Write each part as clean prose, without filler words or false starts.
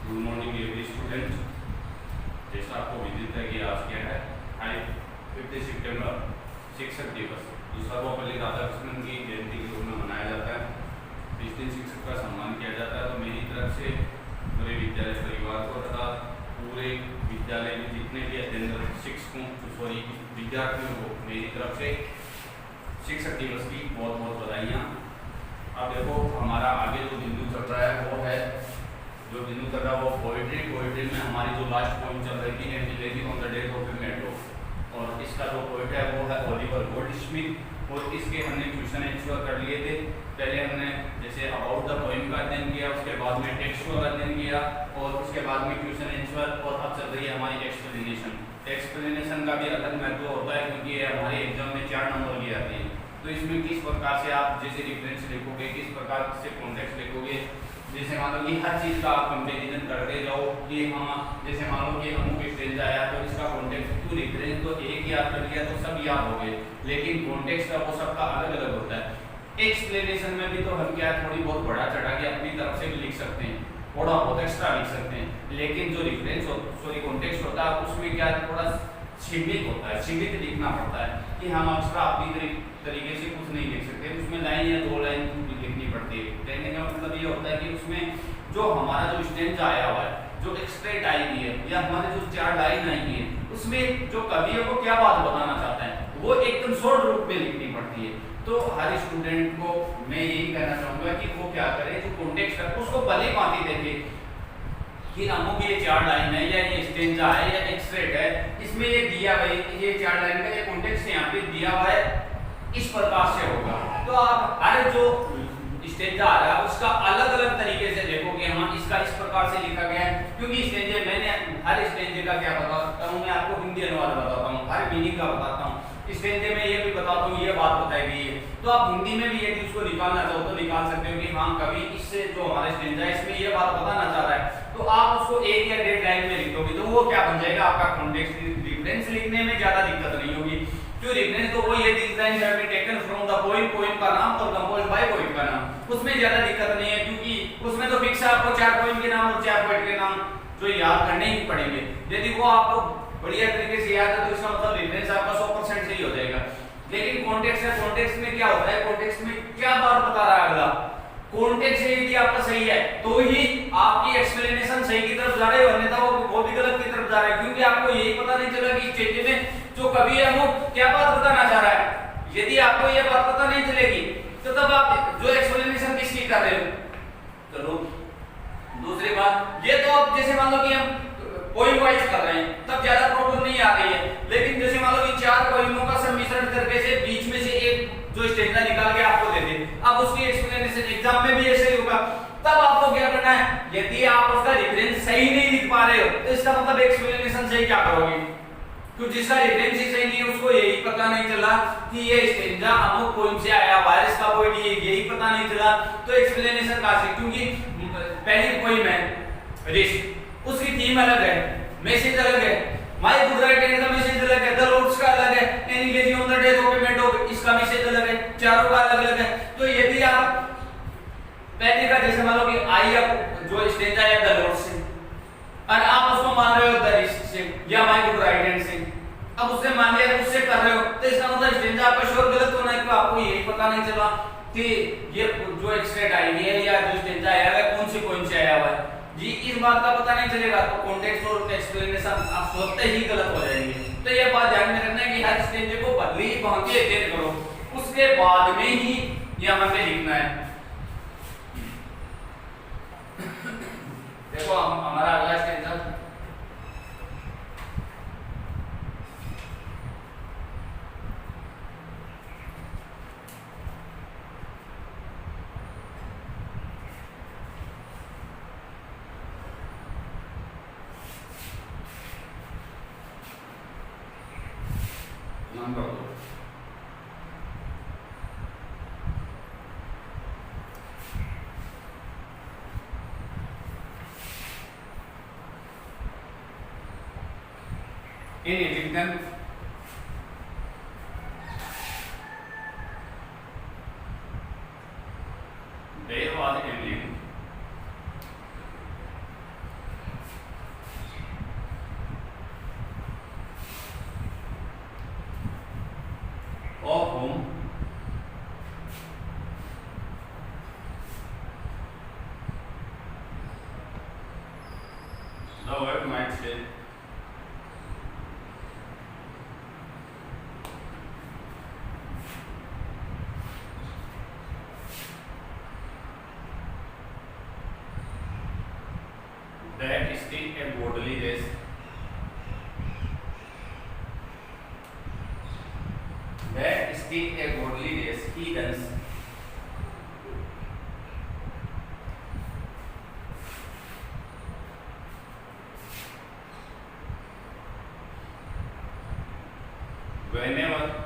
Good morning every student. जैसा आपको विदित है कि आज क्या है 5 सितंबर शिक्षक दिवस, जो सर्वपल्ली राधाकृष्णन की जयंती के रूप में मनाया जाता है। इस दिन शिक्षक का सम्मान किया जाता है। तो मेरी तरफ से पूरे विद्यालय परिवार को तथा पूरे विद्यालय में जितने भी अध्ययनरत शिक्षकों विद्यार्थियों को मेरी तरफ से शिक्षक दिवस की बहुत बहुत बधाइयाँ। अब देखो हमारा आगे जो बिंदु चल रहा है वो है वो पोइट्री में हमारी जो लास्ट पॉइंट चल रही थी an elegy on the death of metro, और इसका जो पोइट है वो है ओलिवर गोल्डस्मिथ। और इसके हमने क्वेश्चन आंसर कर लिए थे। पहले हमने जैसे अबाउट द पोइम का अध्ययन किया, उसके बाद में टेक्सचुअल अध्ययन किया, और उसके बाद में क्वेश्चन आंसर, और अब चल रही है हमारी एक्सप्लेनेशन का भी अलग महत्व होता है क्योंकि ये हमारे एग्जाम में 4 नंबर की आती है। तो इसमें किस प्रकार से आप जैसे रिफरेंस लिखोगे, किस प्रकार से कॉन्टेक्स्ट लिखोगे, जैसे मान लो कि हर चीज़ का आप कंपेरिजन करते जाओ कि हाँ जैसे मान लो कि अमुक स्टेज आया तो इसका कॉन्टेक्स्ट क्यों रिफरेंस तो एक याद कर लिया तो सब याद हो गए, लेकिन कॉन्टेक्स्ट का वो सबका अलग अलग होता है। एक्सप्लेनेशन में भी तो हम क्या थोड़ी बहुत बढ़ा चढ़ा के अपनी तरफ से भी लिख सकते हैं, थोड़ा बहुत एक्स्ट्रा लिख सकते हैं, लेकिन जो रिफरेंस कॉन्टेक्स्ट होता है उसमें क्या थोड़ा सीमित होता है, सीमित लिखना पड़ता है कि हम एक्स्ट्रा अपनी तरीके से कुछ नहीं लिख सकते, उसमें लाइन या 2 लाइन लिखनी पड़ती है। कहने का मतलब ये होता है कि उसमें जो हमारा जो स्टेंजा आया हुआ है, जो एक्सट्रेट आई हुई है, या हमारे जो 4 लाइन आई है, उसमें जो कवि है वो क्या बात बताना चाहता है वो एकदम शॉर्ट रूप में लिखनी पड़ती है। तो हर स्टूडेंट को मैं यही कहना चाहूँगा कि वो क्या करे, जो कॉन्टेक्स्ट है उसको भली भांति देखे कि अमुक ये 4 लाइन है या ये स्टेंजा है या एक्सट्रेट है, इसमें ये दिया हुआ है, ये 4 लाइन का ये कॉन्टेक्स्ट यहाँ पे दिया हुआ है, इस प्रकार से होगा। तो आप हर जो स्टेंजा आ रहा है उसका अलग अलग तरीके से देखोगे, हाँ इसका इस प्रकार से लिखा गया है, क्योंकि स्टेंजे मैंने हर स्टेंजे का क्या बताता हूँ, मैं आपको हिंदी अनुवाद बताता हूँ, हर मीनिंग का बताता हूँ, स्टेंजे में ये भी बताता हूँ, ये बात बताई गई है। तो आप हिंदी में भी यदि उसको निकालना चाहो तो निकाल सकते हो कि हाँ कभी इससे जो हमारा स्टेंजा है इसमें ये बात बताना चाह रहा है, तो आप उसको 1 या 1.5 लाइन में लिखोगे तो वो क्या बन जाएगा, आपका कॉन्टेक्स्ट रिफरेंस लिखने में ज्यादा दिक्कत नहीं होगी। क्यों रिफरेंस तो वही है, this line have been taken from the poem का नाम और कंपोज्ड बाय पोएट का नाम, उसमें ज्यादा दिक्कत नहीं है क्योंकि उसमें तो फिक्स है आपको 4 पोएम के नाम और 4 पोएट के नाम जो याद करने ही पड़ेंगे। यदि वो आपको बढ़िया तरीके से याद है तो इसका मतलब रिफरेंस आपका 100% सही हो जाएगा। लेकिन कॉन्टेक्स्ट है, कॉन्टेक्स्ट में क्या होता है, कॉन्टेक्स्ट में क्या बात बता रहा है अगला, कॉन्टेक्स्ट यदि आपका सही है तो ही आपकी एक्सप्लेनेशन सही की तरफ जा रही है, अन्यथा वो भी गलत की तरफ जा रहा है, क्योंकि आपको यही पता नहीं चला कि इस चीज में जो कवि है वो क्या बात बताना चाह रहा है। यदि आपको ये बात पता नहीं चलेगी तो तब आप जो एक्सप्लेनेशन किसकी कर रहे हो। चलो दूसरी बात, ये तो अब जैसे मान लो कि हम पोइम वाइज कर रहे हैं तब ज्यादा प्रॉब्लम नहीं आ रही है, लेकिन जैसे मान लो कि 4 पोइमों का सम्मिश्रण करके से बीच में से एक जो स्टेंजा निकाल के आपको दे दे, अब उसकी एक्सप्लेनेशन एग्जाम में भी ऐसे ही होगा, तब आपको क्या करना है, यदि आप उसका रेफरेंस सही नहीं लिख पा रहे हो तो इसका मतलब एक्सप्लेनेशन सही क्या करोगे, क्योंकि जिसका रेफरेंस ही सही नहीं है उसको यही पता नहीं चला कि ये स्टेंजा अमुक पोइम से आया, वायरस का पोइट यही पता नहीं चला, तो एक्सप्लेनेशन कहां से, क्योंकि पहली पोइम है रिस्क, उसकी थीम अलग है, मैसेज अलग है, माय गुड राइटिंग का मैसेज अलग है, द लॉर्ड्स का अलग है, an elegy on the death of a metro इसका मैसेज अलग है, चारों का अलग अलग है। तो यदि आप पहले का जैसे मान लो कि आई जो स्टेंजा है द लॉर्ड्स से और आप उसको मान रहे हो द रिस्क से या माय गुड राइटिंग से, अब उससे मान लिया उससे कर रहे हो तो इसका मतलब स्टेंजा आपका श्योर गलत होना है, क्योंकि आपको यही पता नहीं चला कि ये जो एक्सट्रेट आई है या जो स्टेंजा आया है कौन सी पोइम से आया हुआ है जी, इस बात का पता नहीं चलेगा तो कॉन्टेक्स्ट और एक्सप्लेनेशन आप स्वतः ही गलत हो जाएंगे। तो ये बात ध्यान में रखना है कि हर स्टेंज को बदली भांति अध्ययन करो, उसके बाद में ही यहाँ पे लिखना है। देखो हमारा अगला stanza number 2, in Egyptian there was a man home, the word might say that still a godly race. That still a godly race he runs. Whenever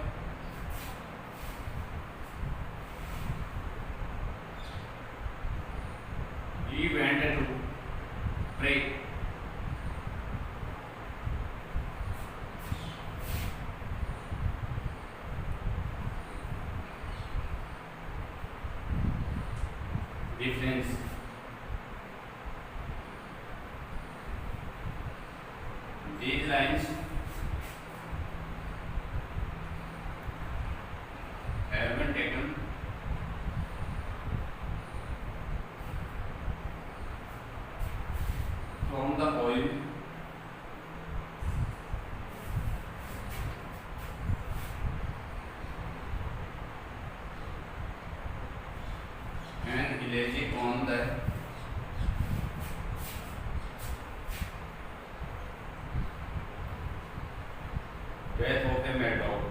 he went to pray, difference. These lines have been taken from the poem and elegy on the death of a mad dog.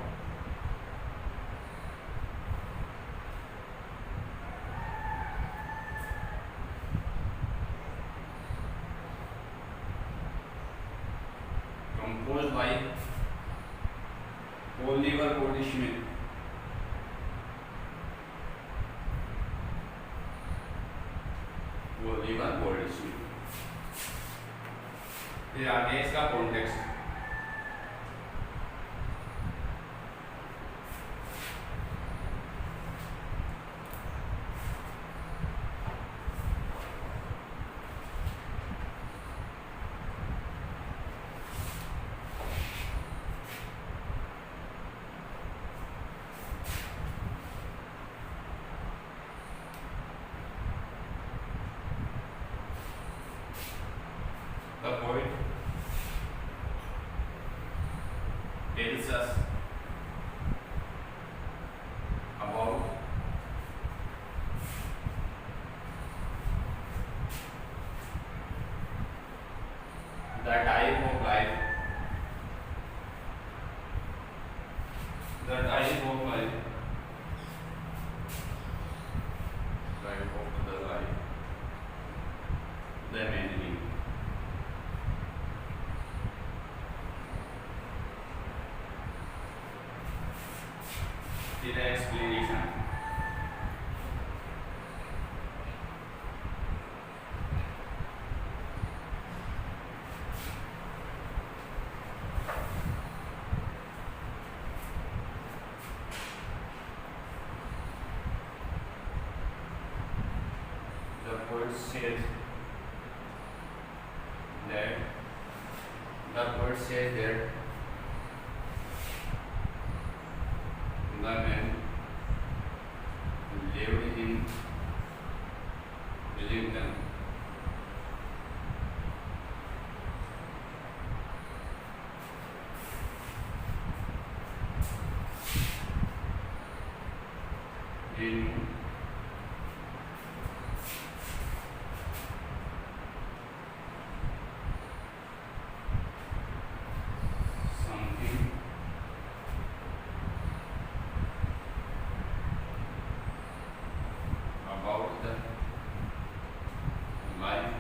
Composed by Oliver Goldsmith. Oliver Goldsmith. फिर आगे इसका context. The poet tells us about the type of life, the type of life, type of the life, the meaning. The explanation. The poet says that the man lived in Wellington. In something about the life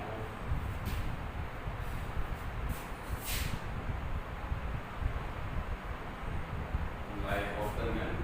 of the man.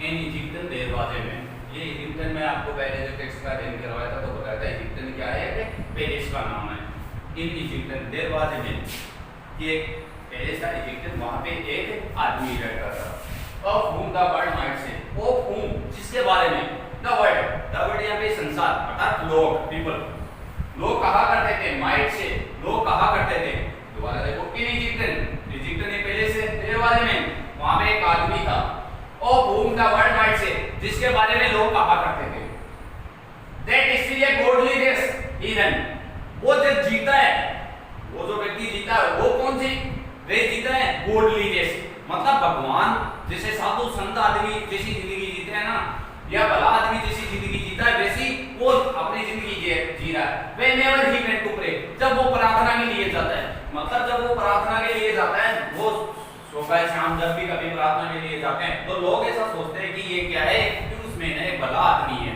In Egyptian there was a man. ये Egyptian में आपको पहले जो text का अध्ययन करवाया था तो बताया था इजिप्शियन क्या है, पेरिस का नाम है। In Egyptian there was a man, ये पेरिस का इजिप्शियन, वहां पे एक आदमी रहता था। Of whom the word might say, of whom जिसके बारे में, द वर्ड यहाँ पे संसार अर्थात लोग, पीपल, लोग कहा करते थे, माइट से लोग कहा करते थे। दोबारा देखो, इन इजिप्शियन ने पहले से तेरे बारे में, वहां पे एक आदमी था। Of whom the word might say, जिसके बारे में लोग कहा करते थे, that is a godly race, even वो जो जीता है, वो जो व्यक्ति जीता है, वो कौन सी रेस जीता है, godly race, मतलब भगवान जैसे साधु संत आदमी जैसी जिंदगी जीते हैं ना, या भला आदमी जैसी जिंदगी जीता है, वैसी वो अपनी जिंदगी जी रहा है। Whenever he went to pray, जब वो प्रार्थना के लिए जाता है, मतलब जब वो प्रार्थना के लिए जाता है, वो सुबह शाम जब भी कभी प्रार्थना के लिए जाते हैं तो लोग ऐसा सोचते हैं कि ये क्या है, कि उसमें एक भला आदमी है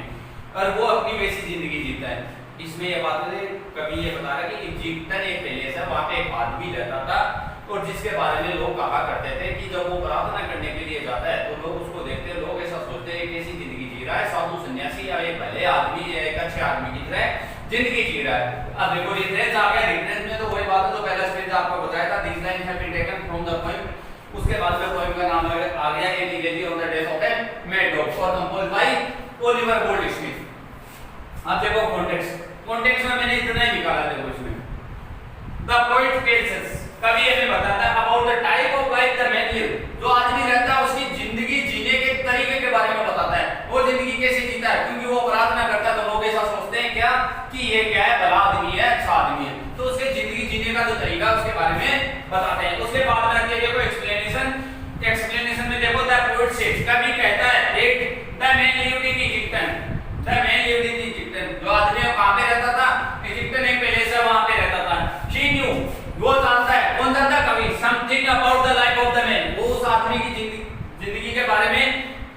और वो अपनी वैसी जिंदगी जीता है। इसमें ये बात है, कभी ये बता रहा है कि इजिप्शियन एक पहले से वहां पे एक आदमी रहता था और जिसके बारे में लोग कहा करते थे कि जब वो प्रार्थना करने के लिए जाता है तो लोग उसको देखते हैं, लोग ऐसा सोचते हैं कैसी जिंदगी जी रहा है, साधु सन्यासी या एक भले आदमी या एक अच्छे आदमी की तरह जिंदगी जी रहा है। अब देखो रेफरेंस आ गया, रेफरेंस में तो वही बात है जो पहला स्टेज आपको बताया था, this line have been taken from the poem. उसके बाद में पोएम का नाम आ गया elegy on the death of a mad dog और कंपोज्ड बाय ओलिवर गोल्डस्मिथ। अब देखो कॉन्टेक्स्ट में मैंने इतना ही निकाला, देखो इसमें द पोएट टेल्स अस, कवि हमें बताता है about the type of life the man live, जो आदमी रहता है उसकी जिंदगी जीने के तरीके के बारे में बताता है, वो जिंदगी कैसे जीता है, क्योंकि वो प्रार्थना करता है तो लोग ऐसा सोचते हैं क्या कि ये क्या है, भला आदमी है, अच्छा आदमी है, तो उसके जिंदगी जीने का जो तरीका उसके बारे में बताते हैं। उसके बाद में आती है देखो एक्सप्लेनेशन में देखो द पोएट सेज, कवि कहता है एक the man lived in Egypt, the man lived in Egypt, जो आदमी कहां पे रहता था, इजिप्ट में पहले से वहां पे रहता था। शी न्यू, वो जानता है, कौन जानता है, कवि, something about the life of the man, वो उस आदमी की जिंदगी के बारे में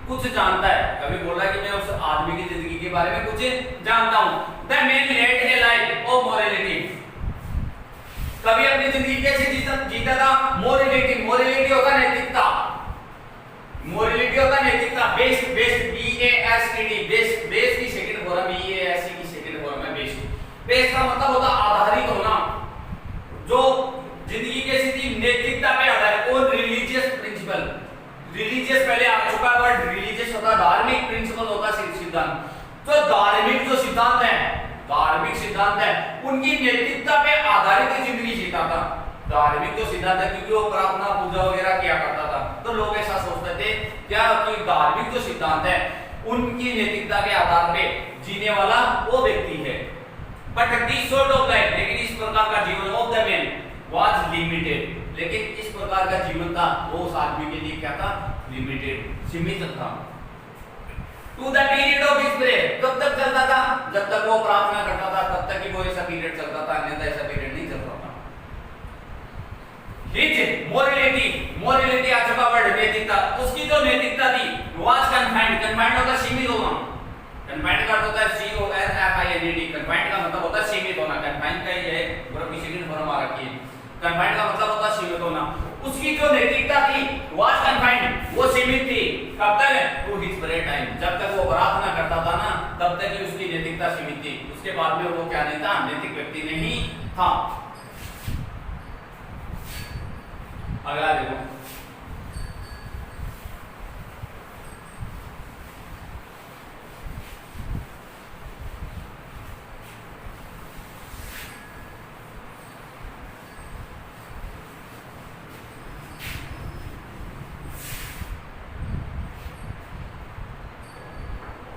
कुछ जानता है। कवि बोल रहा है कि मैं उस आदमी की जिंदगी के बारे में कुछ जानता हूं। The man led a life of morality, कभी अपनी जिंदगी कैसे जीता था, मोरालिटी होता नैतिकता, मोरालिटी होता नैतिकता, बेस्ट BASED, बेस्ट की सेकंड फॉर्म BASE की सेकंड फॉर्म है बेस्ट का मतलब होता आधारित होना, जो जिंदगी कैसी थी, नैतिकता पे आधारित, और रिलीजियस प्रिंसिपल, रिलीजियस पहले आ चुका है, वर्ड रिलीजियस होता धार्मिक, प्रिंसिपल होता सिद्धांत, तो धार्मिक जो सिद्धांत है, धार्मिक सिद्धांत है उनकी नैतिकता पे आधारित जिंदगी जीता था। धार्मिक जो सिद्धांत है, क्योंकि वो प्रार्थना पूजा वगैरह किया करता था, तो लोग ऐसा सोचते थे क्या कि धार्मिक जो सिद्धांत है उनकी नैतिकता के आधार पे जीने वाला वो व्यक्ति है। But this sort of life, लेकिन इस प्रकार का जीवन of the man was limited, लेकिन इस प्रकार का जीवन था वो उस आदमी के लिए क्या था, लिमिटेड, सीमित था। To the period of his prayer, कब तक चलता था, जब तक वो प्रार्थना करता था तब तक ही वो ऐसा पीरियड चलता था, अन्यथा ऐसा पीरियड नहीं चलता था। हिज मोरालिटी आ चुका वर्ड नैतिकता, उसकी जो नैतिकता थी वाज कन्फाइंड होता सीमित होना, कन्फाइंड का होता है CONFINED, कन्फाइंड का मतलब होता है सीमित होना, कन्फाइंड का ये वर्ब की सेकंड फॉर्म आ रखी है, कन्फाइंड का मतलब होता है सीमित होना। उसकी जो नैतिकता थी वाज कन्फाइंड, वो सीमित थी, कब तक, टू हिज प्रेयर टाइम, जब तक वो प्रार्थना करता था ना तब तक ही उसकी नैतिकता सीमित थी, उसके बाद में वो क्या नहीं था, नैतिक व्यक्ति नहीं था। अगला देखो,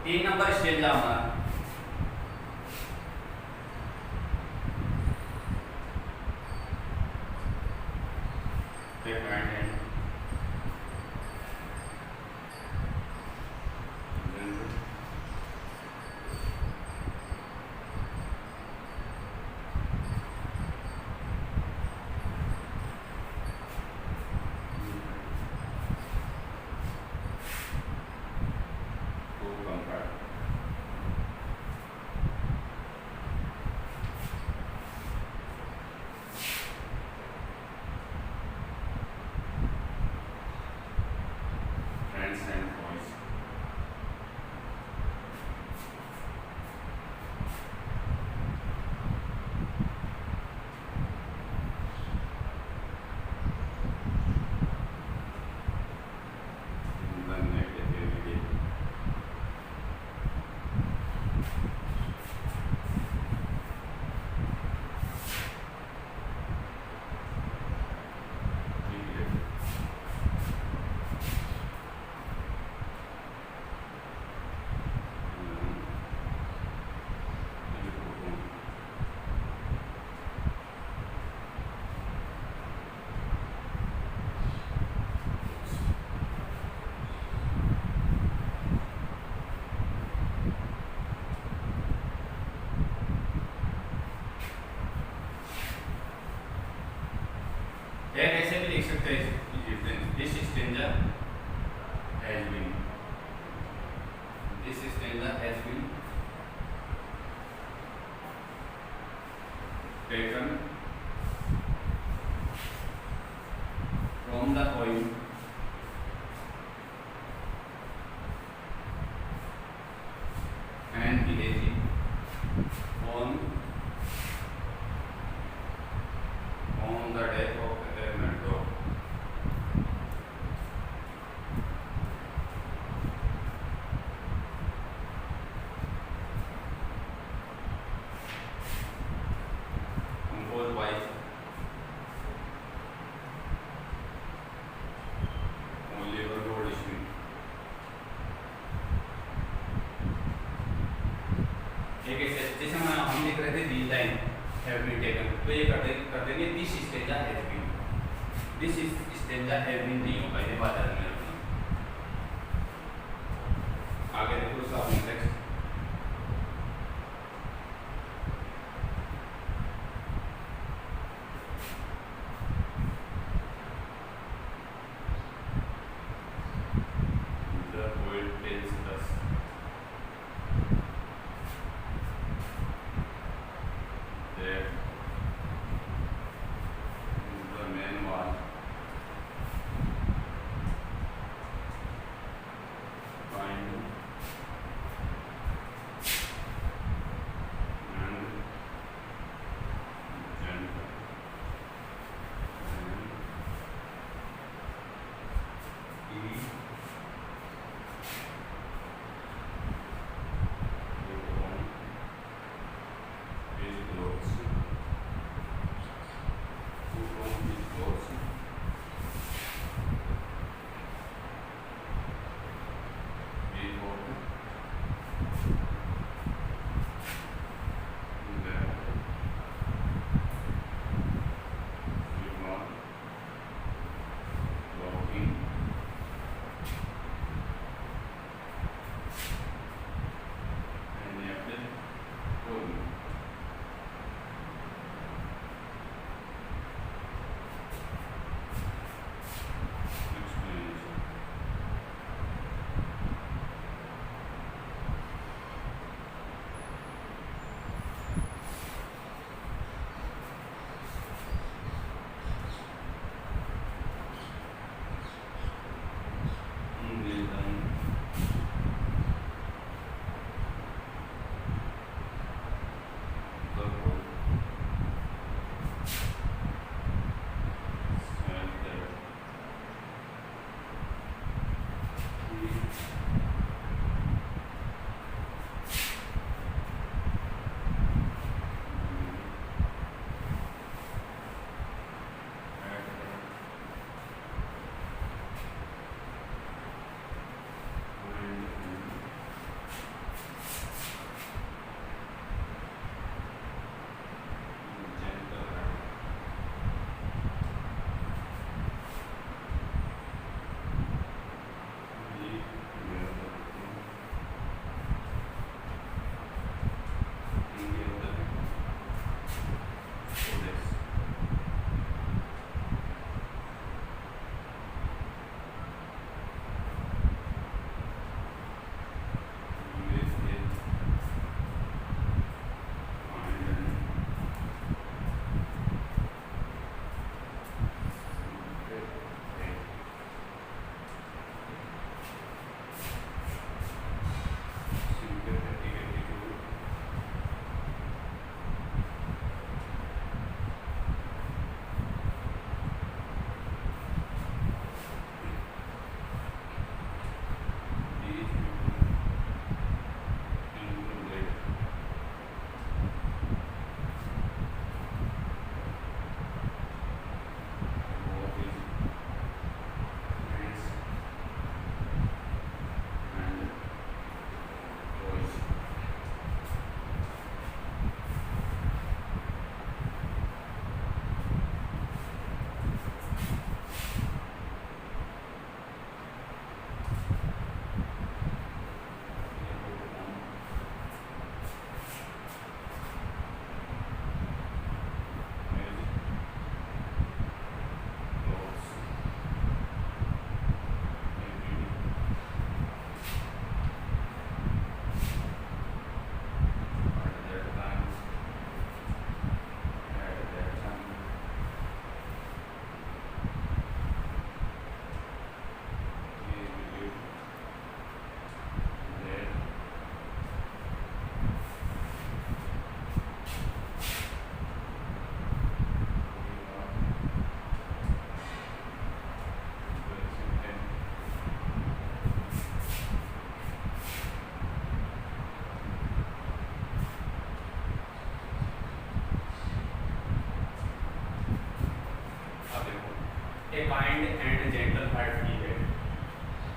तीन नंबर स्टेज हमारा, this stanza has been taken from the poem and Elegy on the death of Ernesto. Composed by Oliver Goldsmith. एक जैसे हम लिख रहे थे the line have been taken, तो ये कर देंगे this stanza has been, this stanza has been नहीं होगा, ये बात है। आगे देखो उसका next the poet tells us that the man was kind and gentle heart he है,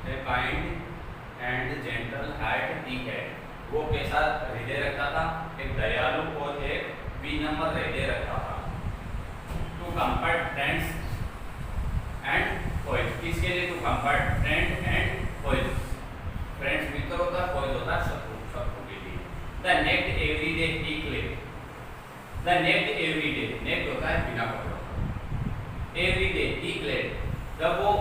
a kind and gentle heart he है। वो कैसा हृदय रखता था? एक दयालु और एक विनम्र हृदय रखता था। To comfort friends and foil, किसके लिए? To comfort friend and foil, friends मित्र होता है, फॉइल होता है शत्रु, शत्रु के लिए। The naked every day he clad, the naked every day, naked होता है बिना कपड़ों, एवरीडे ही क्लेड, जब वो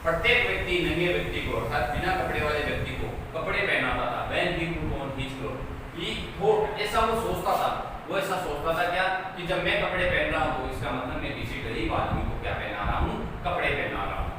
प्रत्येक व्यक्ति, नंगे व्यक्ति को अर्थात बिना कपड़े वाले व्यक्ति को कपड़े पहनाता था। When he put on his cloth, he thought, ऐसा वो सोचता था, वो ऐसा सोचता था क्या कि जब मैं कपड़े पहन रहा हूं तो इसका मतलब मैं किसी गरीब आदमी को क्या पहना रहा हूं? कपड़े पहना रहा हूं।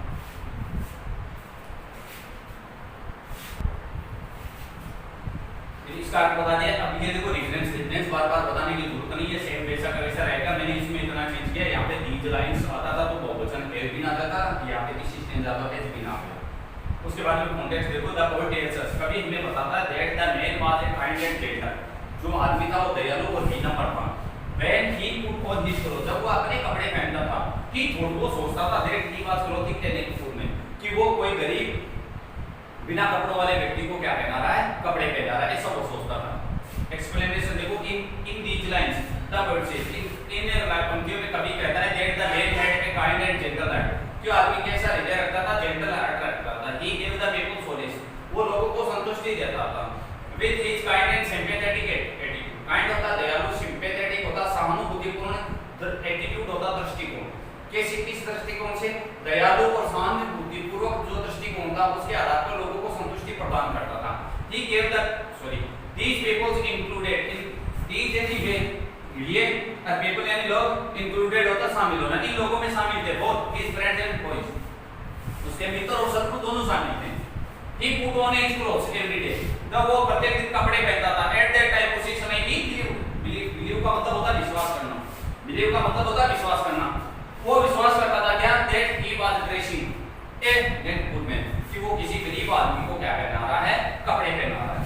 इसका अर्थ बता दिया। अब ये देखो रेफरेंस बार बार बताने की जरूरत नहीं है, सेम वैसा का वैसा रहेगा। मैंने इसमें इतना चेंज किया, यहाँ पे दीज लाइंस आता था तो बहुवचन एज भी ना आता था, यहाँ पे किसी स्टेंजा पे एज भी ना आता। उसके बाद में कॉन्टेक्स्ट देखो, द पोएट टेल्स अस, कवि हमें बताता है that the man was a kind and gentle, जो आदमी था वो दयालु और विनम्र था। When he put on his cloth, जब वो अपने कपड़े पहनता था, ही थॉट, वो सोचता था that he was clothing tending food में, कि वो कोई गरीब बिना कपड़ों वाले व्यक्ति को क्या पहना रहा है? कपड़े पहना रहा है, ऐसा वो सोचता था। एक्सप्लेनेशन देखो, in these lines the word से इन पंक्तियों में कवि कहता है that the man had a kind and gentle heart, कि आदमी कैसा हृदय रखता था? जेंटल हार्ट रखता था। He give the people solace, वो लोगों को संतुष्टि देता था। With his kind and sympathetic attitude, kind होता दयालु, सिंपैथेटिक होता सहानुभूतिपूर्ण, एटीट्यूड होता दृष्टिकोण। कैसे, किस दृष्टिकोण से? दयालु और सहानुभूतिपूर्वक जो दृष्टिकोण था उसके आधार पर लोगों को संतुष्टि प्रदान करता था। He give the these peoples included in these यानी ये people यानी लोग, included होता शामिल होना, इन लोगों में शामिल थे both his friends and boys, उसके मित्र और शत्रु दोनों शामिल थे। he put on his clothes every day, जब वो प्रत्येक दिन कपड़े पहनता था। at that time उसी समय he believe का मतलब होता है विश्वास करना, believe का मतलब होता है विश्वास करना, वो विश्वास करता था क्या? that he was dressing a good man, कि वो किसी गरीब आदमी को क्या पहना रहा है? कपड़े पहना रहा है।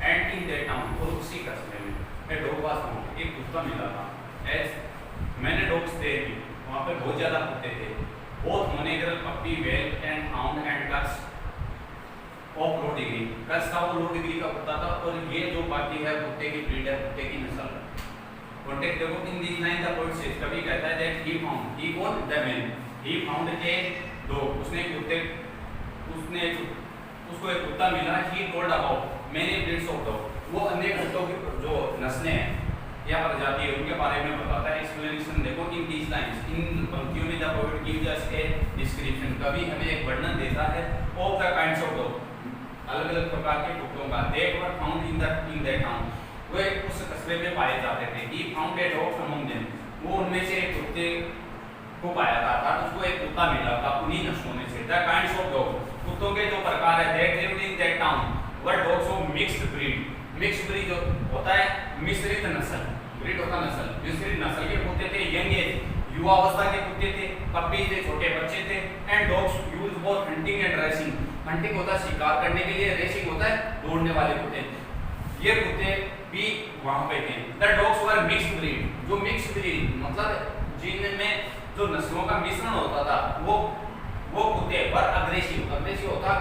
एंड इन दैट टाउन, और उसी कस्बे में ए डॉग वाज फाउंड, एक कुत्ता मिला था। एज मैंने डॉग्स थे, वहाँ पे बहुत ज़्यादा कुत्ते थे। Both mongrel puppy whelp and hound and curs of low degree, curs था वो लो डिग्री का कुत्ता था, और ये जो बाकी है कुत्ते की ब्रीड है, कुत्ते की नस्ल। कॉन्टेक्स्ट देखो, in this line the word से कभी कहता है दैट ही फाउंड, ही कौन? The man, he found a dog, उसने कुत्ते, उसने उसको एक कुत्ता मिला। He told about many breeds of dog, वो अन्य कुत्तों की जो नस्लें हैं या प्रजाति है उनके बारे में बताता है। एक्सप्लेनेशन देखो, इन दीज लाइंस, इन पंक्तियों में the poet gives us a description, कवि हमें एक वर्णन देता है of the kinds of dog, अलग अलग प्रकार के कुत्तों का। They were found in that town, वो उस कस्बे में पाए जाते थे। He found a dog among them, वो उनमें से एक कुत्ते को पाया था, उसको एक कुत्ता मिला था उन्हीं नस्लों में से। द काइंड्स ऑफ डॉग, कुत्तों के जो प्रकार है, that lived in that town were dogs of mixed breed, mixed breed जो होता है मिश्रित नस्ल, ब्रीड होता नस्ल, मिश्रित नस्ल के कुत्ते थे। यंग एज, युवा अवस्था के कुत्ते थे। पप्पी थे, छोटे बच्चे थे। And dogs use for hunting and racing, hunting होता है शिकार करने के लिए, रेसिंग होता है दौड़ने वाले कुत्ते, ये कुत्ते भी वहां पे थे। The dogs were mixed breed, जो मिक्स्ड ब्रीड मतलब जिनमें जो नस्लों का मिश्रण होता था, वो कुत्ते वर अग्रेसिव, अग्रेसिव होता